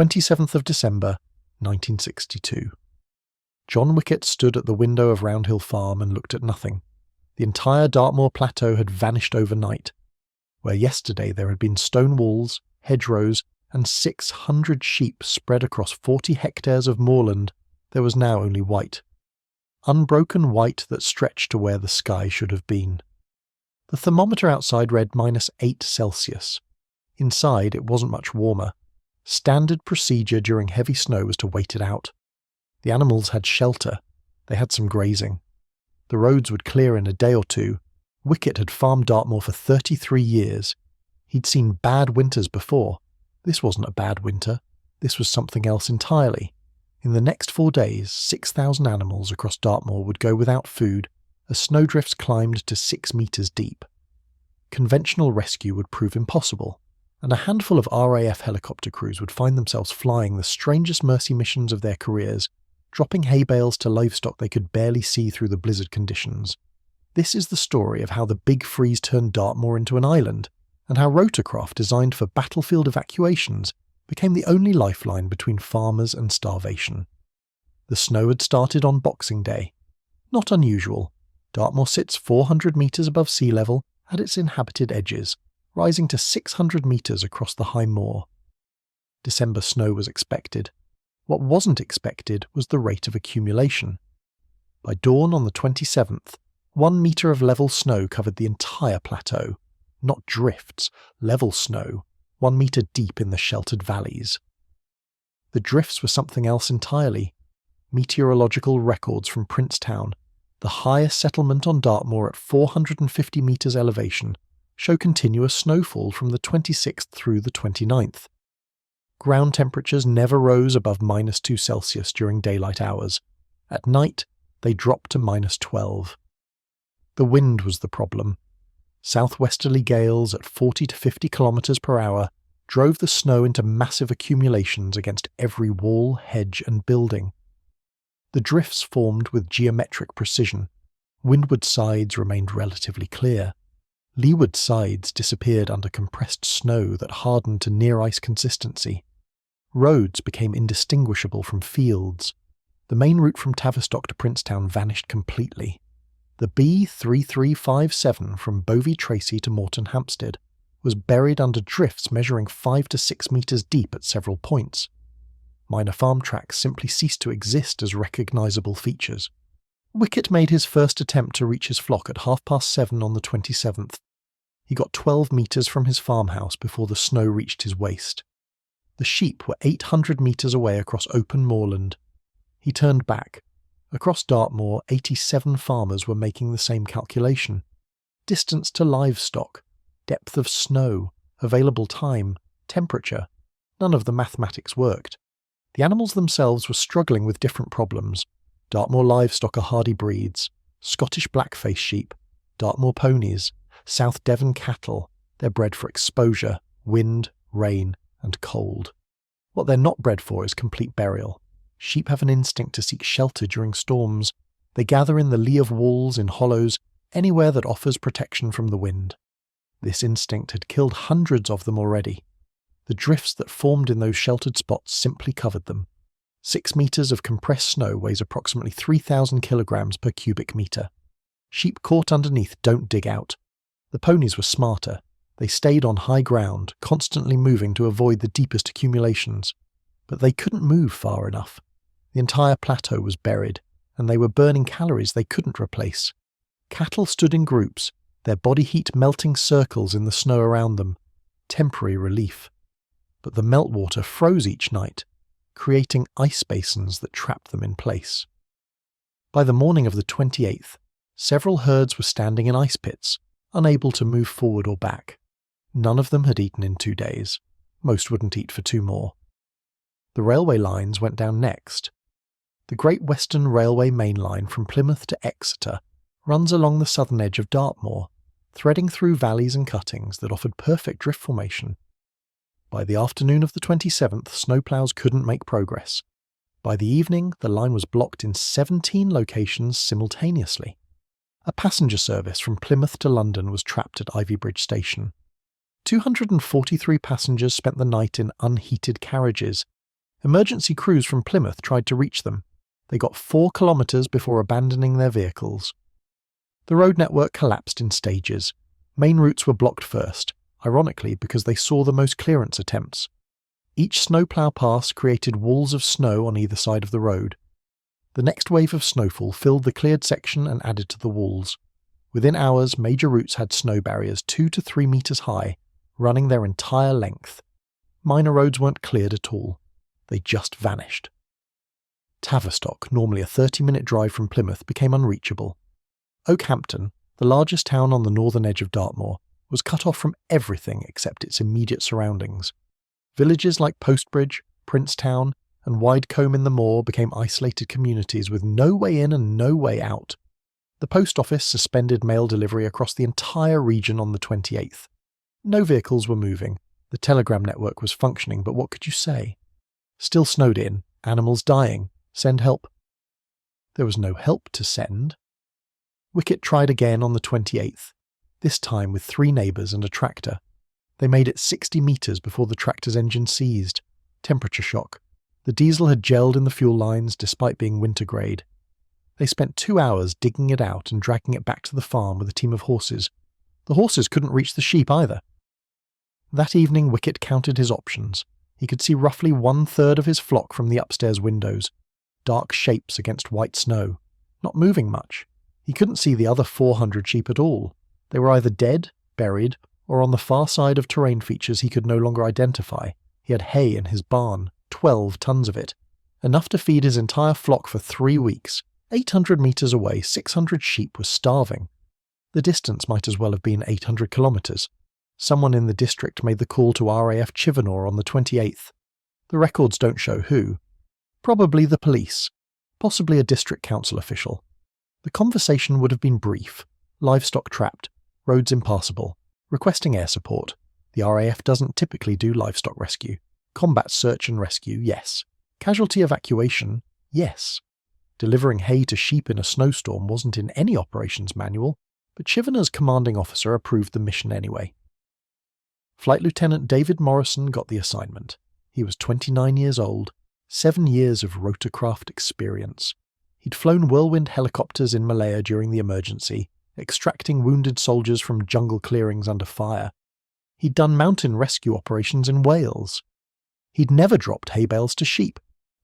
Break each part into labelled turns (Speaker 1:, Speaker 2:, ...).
Speaker 1: 27th of December, 1962. John Wicket stood at the window of Round Hill Farm and looked at nothing. The entire Dartmoor plateau had vanished overnight. Where yesterday there had been stone walls, hedgerows, and 600 sheep spread across 40 hectares of moorland, there was now only white. Unbroken white that stretched to where the sky should have been. The thermometer outside read -8 Celsius. Inside it wasn't much warmer. Standard procedure during heavy snow was to wait it out. The animals had shelter. They had some grazing. The roads would clear in a day or two. Wicket had farmed Dartmoor for 33 years. He'd seen bad winters before. This wasn't a bad winter. This was something else entirely. In the next 4 days, 6,000 animals across Dartmoor would go without food as snowdrifts climbed to 6 metres deep. Conventional rescue would prove impossible, and a handful of RAF helicopter crews would find themselves flying the strangest mercy missions of their careers, dropping hay bales to livestock they could barely see through the blizzard conditions. This is the story of how the big freeze turned Dartmoor into an island, and how rotorcraft designed for battlefield evacuations became the only lifeline between farmers and starvation. The snow had started on Boxing Day. Not unusual. Dartmoor sits 400 metres above sea level at its inhabited edges, rising to 600 metres across the high moor. December snow was expected. What wasn't expected was the rate of accumulation. By dawn on the 27th, 1 metre of level snow covered the entire plateau. Not drifts, level snow, 1 metre deep in the sheltered valleys. The drifts were something else entirely. Meteorological records from Princetown, the highest settlement on Dartmoor at 450 metres elevation, show continuous snowfall from the 26th through the 29th. Ground temperatures never rose above -2 Celsius during daylight hours. At night, they dropped to -12. The wind was the problem. Southwesterly gales at 40 to 50 kilometres per hour drove the snow into massive accumulations against every wall, hedge and building. The drifts formed with geometric precision. Windward sides remained relatively clear. Leeward sides disappeared under compressed snow that hardened to near-ice consistency. Roads became indistinguishable from fields. The main route from Tavistock to Princetown vanished completely. The B3357 from Bovey Tracy to Moreton Hampstead was buried under drifts measuring 5 to 6 metres deep at several points. Minor farm tracks simply ceased to exist as recognisable features. Wicket made his first attempt to reach his flock at 7:30 on the 27th. He got 12 metres from his farmhouse before the snow reached his waist. The sheep were 800 metres away across open moorland. He turned back. Across Dartmoor, 87 farmers were making the same calculation. Distance to livestock, depth of snow, available time, temperature. None of the mathematics worked. The animals themselves were struggling with different problems. Dartmoor livestock are hardy breeds, Scottish blackface sheep, Dartmoor ponies, South Devon cattle. They're bred for exposure, wind, rain, and cold. What they're not bred for is complete burial. Sheep have an instinct to seek shelter during storms. They gather in the lee of walls, in hollows, anywhere that offers protection from the wind. This instinct had killed hundreds of them already. The drifts that formed in those sheltered spots simply covered them. 6 metres of compressed snow weighs approximately 3,000 kilograms per cubic metre. Sheep caught underneath don't dig out. The ponies were smarter. They stayed on high ground, constantly moving to avoid the deepest accumulations. But they couldn't move far enough. The entire plateau was buried, and they were burning calories they couldn't replace. Cattle stood in groups, their body heat melting circles in the snow around them. Temporary relief. But the meltwater froze each night, creating ice basins that trapped them in place. By the morning of the 28th, several herds were standing in ice pits, unable to move forward or back. None of them had eaten in 2 days. Most wouldn't eat for 2 more. The railway lines went down next. The Great Western Railway main line from Plymouth to Exeter runs along the southern edge of Dartmoor, threading through valleys and cuttings that offered perfect drift formation. By the afternoon of the 27th, snowplows couldn't make progress. By the evening, the line was blocked in 17 locations simultaneously. A passenger service from Plymouth to London was trapped at Ivy Bridge Station. 243 passengers spent the night in unheated carriages, Emergency crews from Plymouth tried to reach them. They got 4 kilometres before abandoning their vehicles. The road network collapsed in stages. Main routes were blocked first, ironically because they saw the most clearance attempts. Each snowplough pass created walls of snow on either side of the road. The next wave of snowfall filled the cleared section and added to the walls. Within hours, major routes had snow barriers 2 to 3 metres high, running their entire length. Minor roads weren't cleared at all. They just vanished. Tavistock, normally a 30-minute drive from Plymouth, became unreachable. Oakhampton, the largest town on the northern edge of Dartmoor, was cut off from everything except its immediate surroundings. Villages like Postbridge, Princetown, and Widecombe in the Moor became isolated communities with no way in and no way out. The post office suspended mail delivery across the entire region on the 28th. No vehicles were moving. The telegram network was functioning, but what could you say? Still snowed in, animals dying, send help. There was no help to send. Wicket tried again on the 28th, this time with 3 neighbours and a tractor. They made it 60 metres before the tractor's engine seized. Temperature shock. The diesel had gelled in the fuel lines despite being winter grade. They spent 2 hours digging it out and dragging it back to the farm with a team of horses. The horses couldn't reach the sheep either. That evening Wicket counted his options. He could see roughly 1/3 of his flock from the upstairs windows. Dark shapes against white snow. Not moving much. He couldn't see the other 400 sheep at all. They were either dead, buried, or on the far side of terrain features he could no longer identify. He had hay in his barn, 12 tons of it. Enough to feed his entire flock for 3 weeks. 800 metres away, 600 sheep were starving. The distance might as well have been 800 kilometres. Someone in the district made the call to RAF Chivanor on the 28th. The records don't show who. Probably the police. Possibly a district council official. The conversation would have been brief. Livestock trapped. Roads impassable. Requesting air support. The RAF doesn't typically do livestock rescue. Combat search and rescue, yes. Casualty evacuation, yes. Delivering hay to sheep in a snowstorm wasn't in any operations manual, but Chivanor's commanding officer approved the mission anyway. Flight Lieutenant David Morrison got the assignment. He was 29 years old, 7 years of rotorcraft experience. He'd flown whirlwind helicopters in Malaya during the emergency, extracting wounded soldiers from jungle clearings under fire. He'd done mountain rescue operations in Wales. He'd never dropped hay bales to sheep.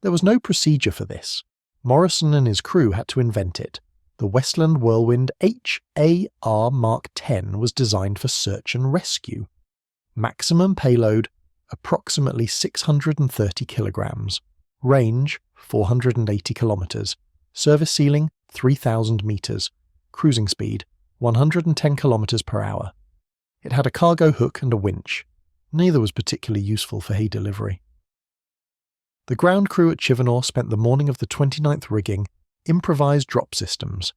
Speaker 1: There was no procedure for this. Morrison and his crew had to invent it. The Westland Whirlwind HAR Mark 10 was designed for search and rescue. Maximum payload, approximately 630 kilograms. Range, 480 kilometres. Service ceiling, 3,000 metres. Cruising speed, 110 kilometres per hour. It had a cargo hook and a winch. Neither was particularly useful for hay delivery. The ground crew at Chivanor spent the morning of the 29th rigging improvised drop systems.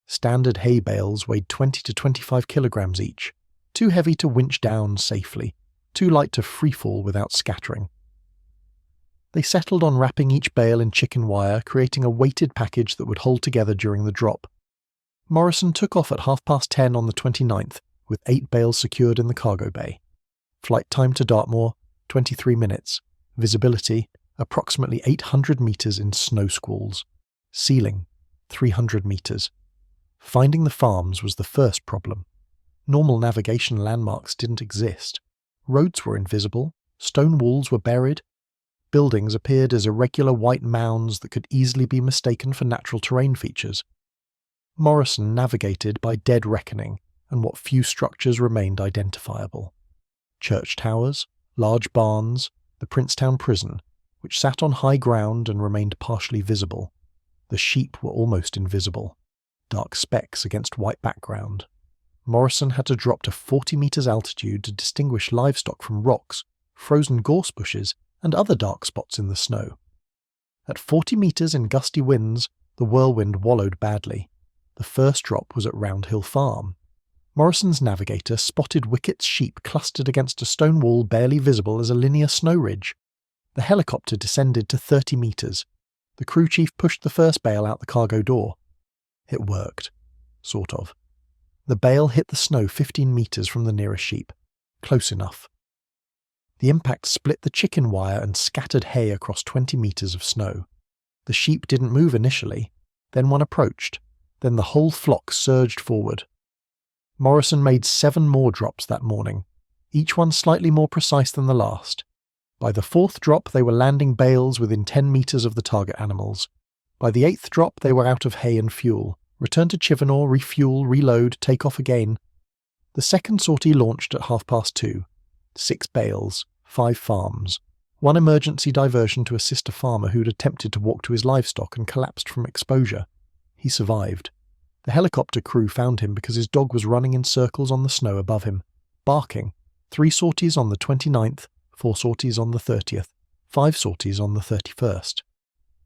Speaker 1: Standard hay bales weighed 20 to 25 kilograms each. Too heavy to winch down safely, too light to freefall without scattering. They settled on wrapping each bale in chicken wire, creating a weighted package that would hold together during the drop. Morrison took off at 10:30 on the 29th, with 8 bales secured in the cargo bay. Flight time to Dartmoor, 23 minutes. Visibility, approximately 800 metres in snow squalls. Ceiling, 300 metres. Finding the farms was the first problem. Normal navigation landmarks didn't exist. Roads were invisible, stone walls were buried. Buildings appeared as irregular white mounds that could easily be mistaken for natural terrain features. Morrison navigated by dead reckoning and what few structures remained identifiable. Church towers, large barns, the Princetown prison, which sat on high ground and remained partially visible. The sheep were almost invisible, dark specks against white background. Morrison had to drop to 40 metres altitude to distinguish livestock from rocks, frozen gorse bushes, and other dark spots in the snow. At 40 metres in gusty winds, the whirlwind wallowed badly. The first drop was at Round Hill Farm. Morrison's navigator spotted Wicket's sheep clustered against a stone wall barely visible as a linear snow ridge. The helicopter descended to 30 metres. The crew chief pushed the first bale out the cargo door. It worked. Sort of. The bale hit the snow 15 metres from the nearest sheep. Close enough. The impact split the chicken wire and scattered hay across 20 metres of snow. The sheep didn't move initially, then one approached, then the whole flock surged forward. Morrison made 7 more drops that morning, each one slightly more precise than the last. By the 4th drop they were landing bales within 10 metres of the target animals. By the 8th drop they were out of hay and fuel. Return to Chivenor, refuel, reload, take off again. The second sortie launched at 2:30. 6 bales, 5 farms, 1 emergency diversion to assist a farmer who'd attempted to walk to his livestock and collapsed from exposure. He survived. The helicopter crew found him because his dog was running in circles on the snow above him, barking. 3 sorties on the 29th, 4 sorties on the 30th, 5 sorties on the 31st.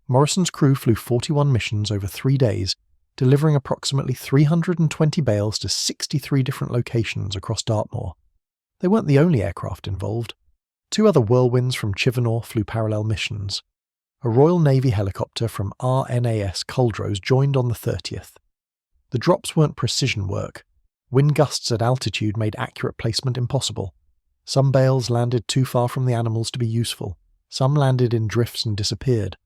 Speaker 1: Morrison's crew flew 41 missions over 3 days, delivering approximately 320 bales to 63 different locations across Dartmoor. They weren't the only aircraft involved. 2 other whirlwinds from Chivenor flew parallel missions. A Royal Navy helicopter from RNAS Culdrose joined on the 30th. The drops weren't precision work. Wind gusts at altitude made accurate placement impossible. Some bales landed too far from the animals to be useful. Some landed in drifts and disappeared.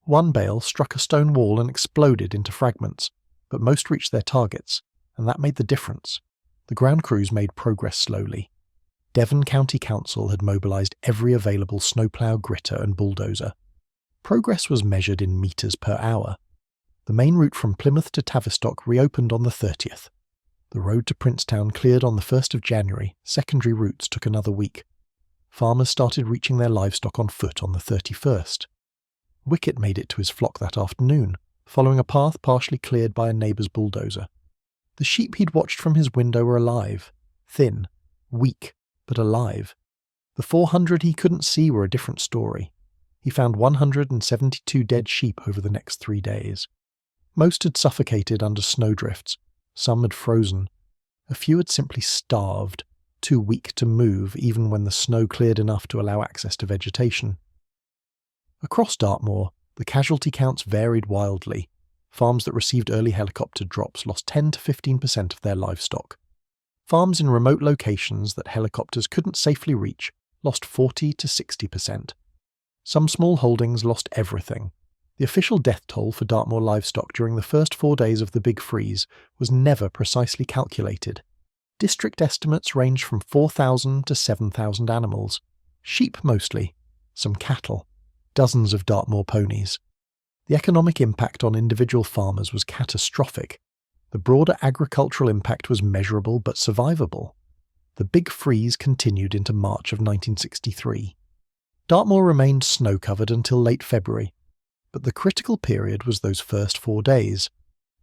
Speaker 1: 1 bale struck a stone wall and exploded into fragments, but most reached their targets, and that made the difference. The ground crews made progress slowly. Devon County Council had mobilised every available snowplough, gritter and bulldozer. Progress was measured in metres per hour. The main route from Plymouth to Tavistock reopened on the 30th. The road to Princetown cleared on the 1st of January. Secondary routes took another week. Farmers started reaching their livestock on foot on the 31st. Wicket made it to his flock that afternoon, following a path partially cleared by a neighbour's bulldozer. The sheep he'd watched from his window were alive, thin, weak, but alive. The 400 he couldn't see were a different story. He found 172 dead sheep over the next 3 days. Most had suffocated under snowdrifts, some had frozen. A few had simply starved, too weak to move even when the snow cleared enough to allow access to vegetation. Across Dartmoor, the casualty counts varied wildly. Farms that received early helicopter drops lost 10 to 15% of their livestock. Farms in remote locations that helicopters couldn't safely reach lost 40 to 60%. Some small holdings lost everything. The official death toll for Dartmoor livestock during the first 4 days of the Big Freeze was never precisely calculated. District estimates ranged from 4,000 to 7,000 animals. Sheep mostly, some cattle, dozens of Dartmoor ponies. The economic impact on individual farmers was catastrophic. The broader agricultural impact was measurable but survivable. The Big Freeze continued into March of 1963. Dartmoor remained snow-covered until late February, but the critical period was those first 4 days.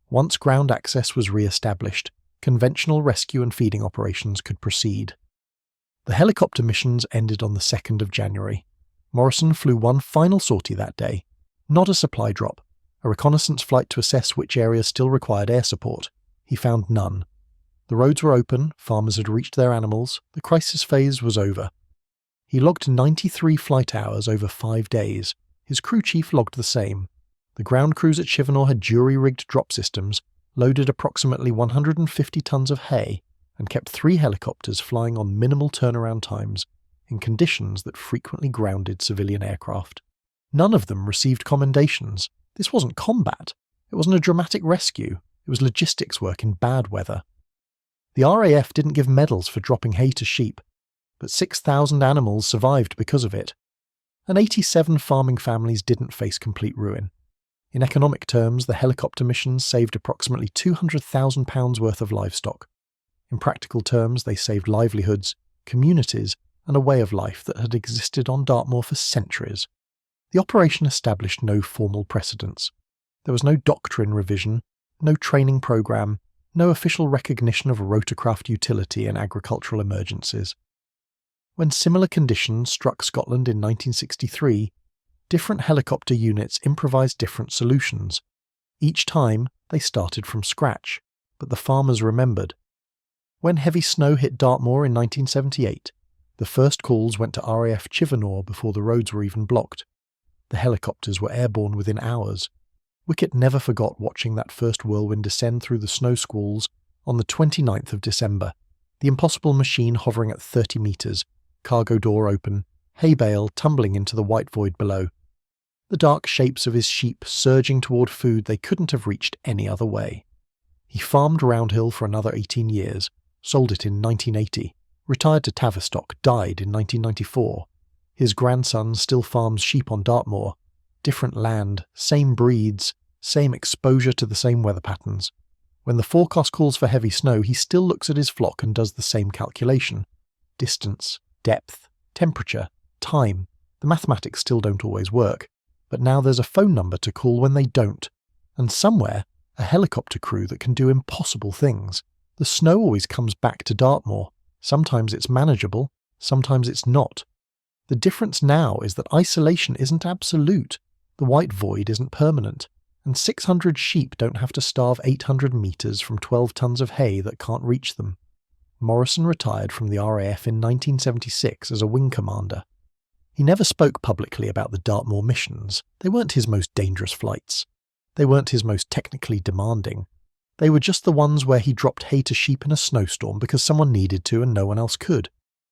Speaker 1: Once ground access was re-established, conventional rescue and feeding operations could proceed. The helicopter missions ended on the 2nd of January. Morrison flew 1 final sortie that day, not a supply drop, a reconnaissance flight to assess which areas still required air support. He found none. The roads were open, farmers had reached their animals, the crisis phase was over. He logged 93 flight hours over 5 days. His crew chief logged the same. The ground crews at Chivenor had jury-rigged drop systems, loaded approximately 150 tons of hay, and kept 3 helicopters flying on minimal turnaround times, in conditions that frequently grounded civilian aircraft. None of them received commendations. This wasn't combat. It wasn't a dramatic rescue. It was logistics work in bad weather. The RAF didn't give medals for dropping hay to sheep, but 6,000 animals survived because of it. And 87 farming families didn't face complete ruin. In economic terms, the helicopter missions saved approximately £200,000 worth of livestock. In practical terms, they saved livelihoods, communities, and a way of life that had existed on Dartmoor for centuries. The operation established no formal precedents. There was no doctrine revision, no training programme, no official recognition of rotorcraft utility in agricultural emergencies. When similar conditions struck Scotland in 1963, different helicopter units improvised different solutions. Each time, they started from scratch, but the farmers remembered. When heavy snow hit Dartmoor in 1978, the first calls went to RAF Chivenor before the roads were even blocked. The helicopters were airborne within hours. Wicket never forgot watching that first whirlwind descend through the snow squalls on the 29th of December, the impossible machine hovering at 30 metres, cargo door open, hay bale tumbling into the white void below. The dark shapes of his sheep surging toward food they couldn't have reached any other way. He farmed Roundhill for another 18 years, sold it in 1980, retired to Tavistock, died in 1994. His grandson still farms sheep on Dartmoor. Different land, same breeds, same exposure to the same weather patterns. When the forecast calls for heavy snow, he still looks at his flock and does the same calculation. Distance, depth, temperature, time. The mathematics still don't always work. But now there's a phone number to call when they don't. And somewhere, a helicopter crew that can do impossible things. The snow always comes back to Dartmoor. Sometimes it's manageable, sometimes it's not. The difference now is that isolation isn't absolute. The white void isn't permanent. And 600 sheep don't have to starve 800 metres from 12 tons of hay that can't reach them. Morrison retired from the RAF in 1976 as a wing commander. He never spoke publicly about the Dartmoor missions. They weren't his most dangerous flights. They weren't his most technically demanding. They were just the ones where he dropped hay to sheep in a snowstorm because someone needed to and no one else could.